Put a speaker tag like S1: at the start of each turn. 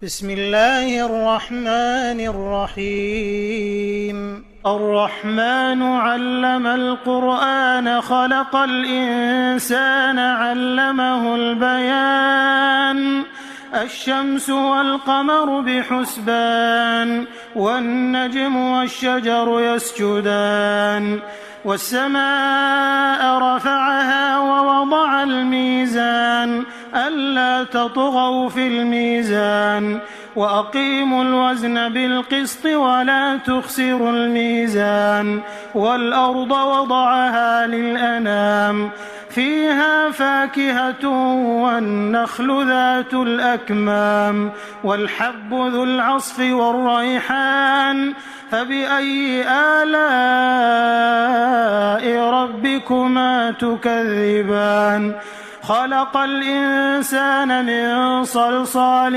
S1: بسم الله الرحمن الرحيم الرحمن علم القرآن خلق الإنسان علمه البيان الشمس والقمر بحسبان والنجم والشجر يسجدان والسماء رفعها ووضع الميزان ألا تطغوا في الميزان وأقيموا الوزن بالقسط ولا تخسروا الميزان والأرض وضعها للأنام فيها فاكهة والنخل ذات الأكمام والحب ذو العصف والريحان فبأي آلاء ربكما تكذبان خلق الإنسان من صلصال